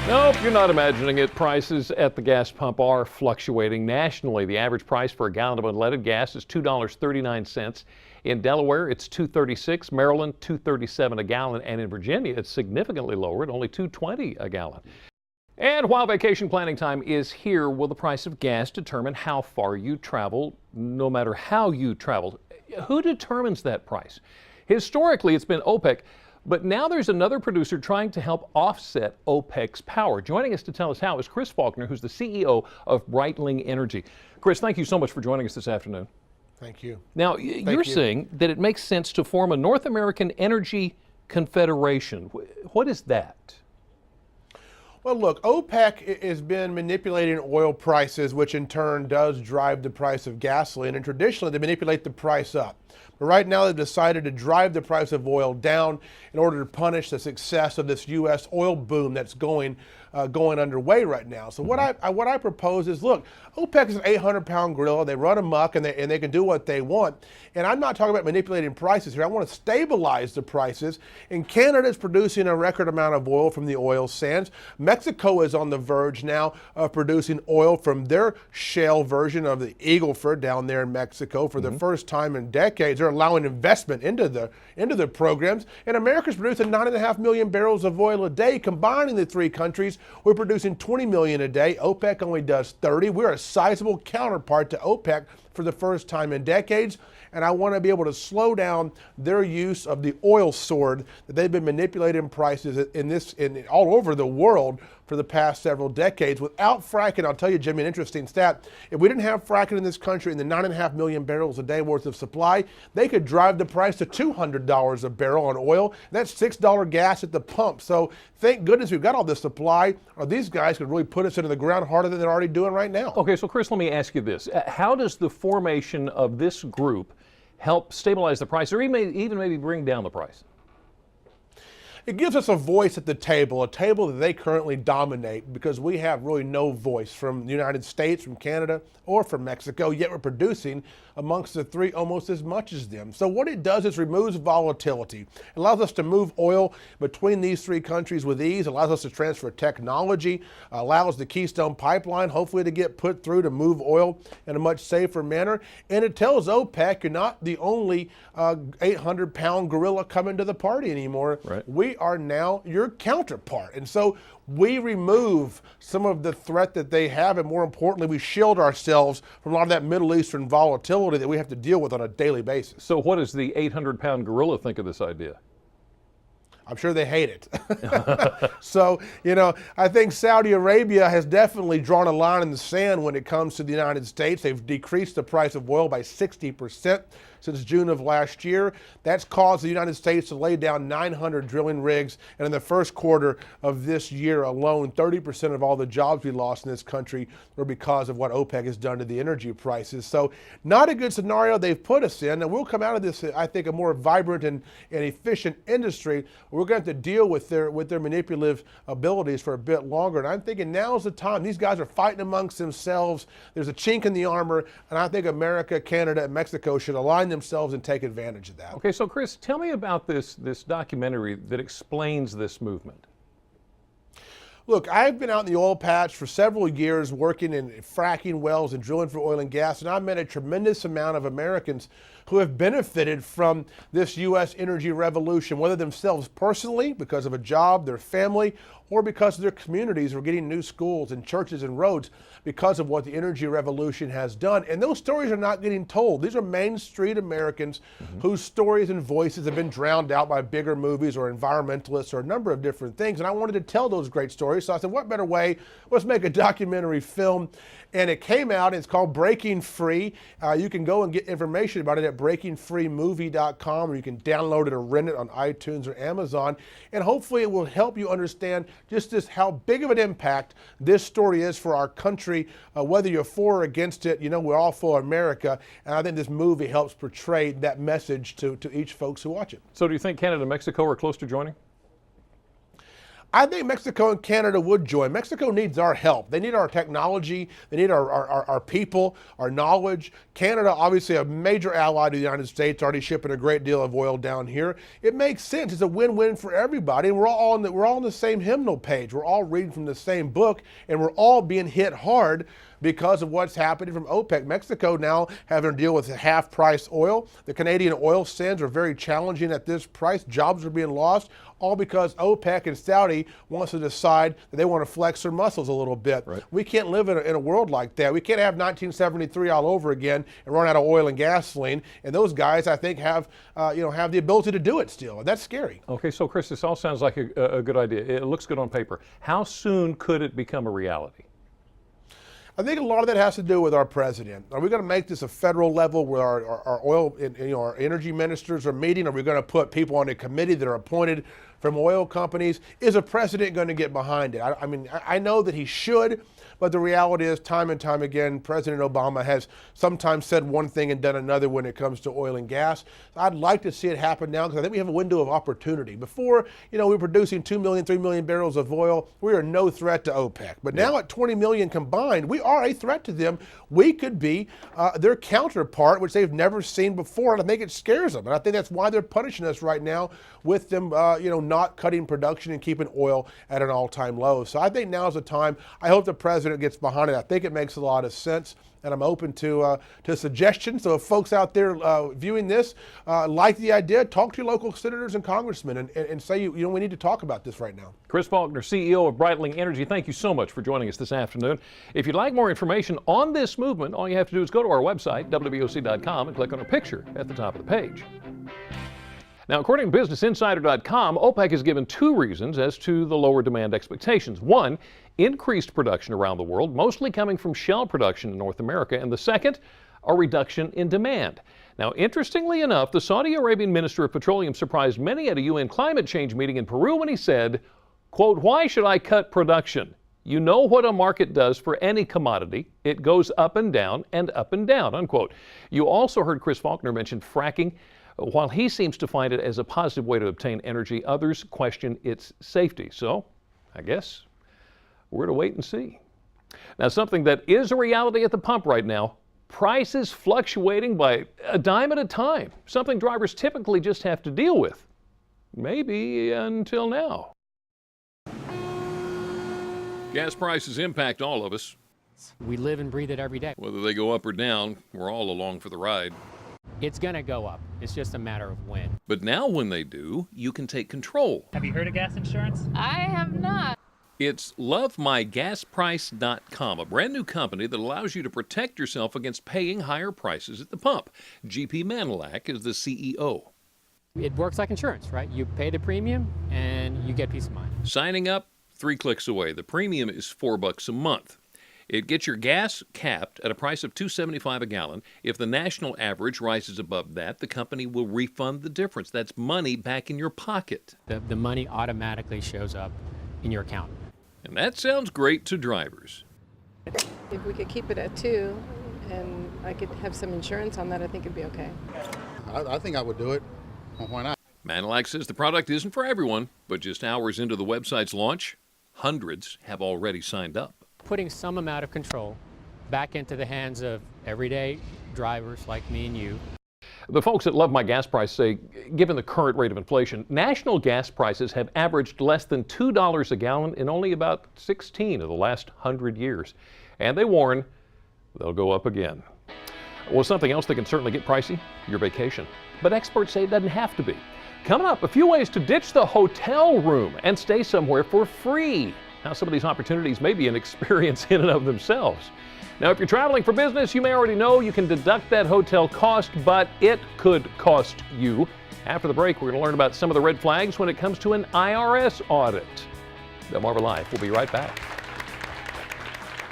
Nope, you're not imagining it. Prices at the gas pump are fluctuating nationally. The average price for a gallon of unleaded gas is $2.39. In Delaware, it's $2.36. Maryland, $2.37 a gallon. And in Virginia, it's significantly lower at only $2.20 a gallon. And while vacation planning time is here, will the price of gas determine how far you travel, no matter how you travel? Who determines that price? Historically, it's been OPEC. But now there's another producer trying to help offset OPEC's power. Joining us to tell us how is Chris Faulkner, who's the CEO of Breitling Energy. Chris, thank you so much for joining us this afternoon. Thank you. Now, you're saying that it makes sense to form a North American Energy Confederation. What is that? Well, look, OPEC has been manipulating oil prices, which in turn does drive the price of gasoline. And traditionally, they manipulate the price up. But right now, they've decided to drive the price of oil down in order to punish the success of this U.S. oil boom that's going underway right now. So what I propose is, look, OPEC is an 800-pound gorilla. They run amok and they can do what they want. And I'm not talking about manipulating prices here. I want to stabilize the prices. And Canada is producing a record amount of oil from the oil sands. Mexico is on the verge now of producing oil from their shale version of the Eagle Ford down there in Mexico for the first time in decades. They're allowing investment into the programs. And America's producing 9.5 million barrels of oil a day. Combining the three countries, we're producing 20 million a day. OPEC only does 30. We're a sizable counterpart to OPEC for the first time in decades. And I want to be able to slow down their use of the oil sword that they've been manipulating prices in all over the world for the past several decades without fracking. I'll tell you, Jimmy, an interesting stat. If we didn't have fracking in this country and the 9.5 million barrels a day worth of supply, they could drive the price to $200 a barrel on oil. That's $6 gas at the pump. So thank goodness we've got all this supply, or these guys could really put us into the ground harder than they're already doing right now. Okay, so Chris, let me ask you this. How does the formation of this group help stabilize the price, or even maybe bring down the price? It gives us a voice at the table, a table that they currently dominate, because we have really no voice from the United States, from Canada, or from Mexico, yet we're producing amongst the three almost as much as them. So what it does is removes volatility. It allows us to move oil between these three countries with ease, allows us to transfer technology, allows the Keystone Pipeline hopefully to get put through to move oil in a much safer manner. And it tells OPEC you're not the only 800-pound gorilla coming to the party anymore. Right. We are now your counterpart. And so we remove some of the threat that they have, and more importantly, we shield ourselves from a lot of that Middle Eastern volatility that we have to deal with on a daily basis. So what does the 800-pound gorilla think of this idea? I'm sure they hate it. So, I think Saudi Arabia has definitely drawn a line in the sand when it comes to the United States. They've decreased the price of oil by 60% since June of last year. That's caused the United States to lay down 900 drilling rigs. And in the first quarter of this year alone, 30% of all the jobs we lost in this country were because of what OPEC has done to the energy prices. So not a good scenario they've put us in. And we'll come out of this, I think, a more vibrant and efficient industry. We're going to have to deal with their manipulative abilities for a bit longer. And I'm thinking now's the time. These guys are fighting amongst themselves. There's a chink in the armor. And I think America, Canada, and Mexico should align themselves and take advantage of that. Okay, so Chris, tell me about this documentary that explains this movement. Look, I've been out in the oil patch for several years working in fracking wells and drilling for oil and gas, and I've met a tremendous amount of Americans who have benefited from this U.S. energy revolution, whether themselves personally, because of a job, their family, or because of their communities are getting new schools and churches and roads because of what the energy revolution has done. And those stories are not getting told. These are Main Street Americans whose stories and voices have been drowned out by bigger movies or environmentalists or a number of different things. And I wanted to tell those great stories. So I said, what better way? Let's make a documentary film. And it came out. It's called Breaking Free. You can go and get information about it at breakingfreemovie.com, or you can download it or rent it on iTunes or Amazon. And hopefully it will help you understand just how big of an impact this story is for our country, whether you're for or against it. We're all for America. And I think this movie helps portray that message to each folks who watch it. So do you think Canada and Mexico are close to joining? I think Mexico and Canada would join. Mexico needs our help. They need our technology. They need our people, our knowledge. Canada, obviously a major ally to the United States, already shipping a great deal of oil down here. It makes sense. It's a win-win for everybody. And we're all on the same hymnal page. We're all reading from the same book, and we're all being hit hard because of what's happening from OPEC. Mexico now having to deal with half-price oil. The Canadian oil sands are very challenging at this price. Jobs are being lost, all because OPEC and Saudi wants to decide that they want to flex their muscles a little bit. Right. We can't live in a world like that. We can't have 1973 all over again and run out of oil and gasoline. And those guys, I think, have the ability to do it still. And that's scary. Okay, so Chris, this all sounds like a good idea. It looks good on paper. How soon could it become a reality? I think a lot of that has to do with our president. Are we going to make this a federal level where our oil and our energy ministers are meeting? Are we going to put people on a committee that are appointed from oil companies? Is a president going to get behind it? I know that he should, but the reality is time and time again, President Obama has sometimes said one thing and done another when it comes to oil and gas. I'd like to see it happen now because I think we have a window of opportunity. Before, we were producing 2 million, 3 million barrels of oil. We are no threat to OPEC. But now at 20 million combined, we are a threat to them. We could be their counterpart, which they've never seen before, and I think it scares them. And I think that's why they're punishing us right now with them, not cutting production and keeping oil at an all-time low. So I think now's the time. I hope the president gets behind it. I think it makes a lot of sense, and I'm open to suggestions. So if folks out there viewing this like the idea, talk to your local senators and congressmen and say, we need to talk about this right now. Chris Faulkner, CEO of Breitling Energy, thank you so much for joining us this afternoon. If you'd like more information on this movement, all you have to do is go to our website, WBOC.com, and click on our picture at the top of the page. Now, according to BusinessInsider.com, OPEC has given two reasons as to the lower demand expectations. One, increased production around the world, mostly coming from shale production in North America, and the second, a reduction in demand. Now, interestingly enough, the Saudi Arabian Minister of Petroleum surprised many at a UN climate change meeting in Peru when he said, quote, "Why should I cut production? You know what a market does for any commodity. It goes up and down, unquote." You also heard Chris Faulkner mention fracking. While he seems to find it as a positive way to obtain energy, others question its safety. So, I guess we're to wait and see. Now, something that is a reality at the pump right now, prices fluctuating by a dime at a time, something drivers typically just have to deal with. Maybe until now. Gas prices impact all of us. We live and breathe it every day. Whether they go up or down, we're all along for the ride. It's going to go up. It's just a matter of when. But now when they do, you can take control. Have you heard of gas insurance? I have not. It's lovemygasprice.com, a brand new company that allows you to protect yourself against paying higher prices at the pump. GP Manilak is the CEO. It works like insurance, right? You pay the premium and you get peace of mind. Signing up, 3 clicks away. The premium is $4 a month. It gets your gas capped at a price of $2.75 a gallon. If the national average rises above that, the company will refund the difference. That's money back in your pocket. The money automatically shows up in your account. And that sounds great to drivers. If we could keep it at 2 and I could have some insurance on that, I think it'd be okay. I think I would do it. Why not? Manilak says the product isn't for everyone, but just hours into the website's launch, hundreds have already signed up. Putting some amount of control back into the hands of everyday drivers like me and you. The folks at Love My Gas Price say, given the current rate of inflation, national gas prices have averaged less than $2 a gallon in only about 16 of the last 100 years. And they warn they'll go up again. Well, something else that can certainly get pricey, your vacation. But experts say it doesn't have to be. Coming up, a few ways to ditch the hotel room and stay somewhere for free. Now, some of these opportunities may be an experience in and of themselves. Now, if you're traveling for business, you may already know you can deduct that hotel cost, but it could cost you. After the break, we're going to learn about some of the red flags when it comes to an IRS audit. Delmarva Life. We'll be right back.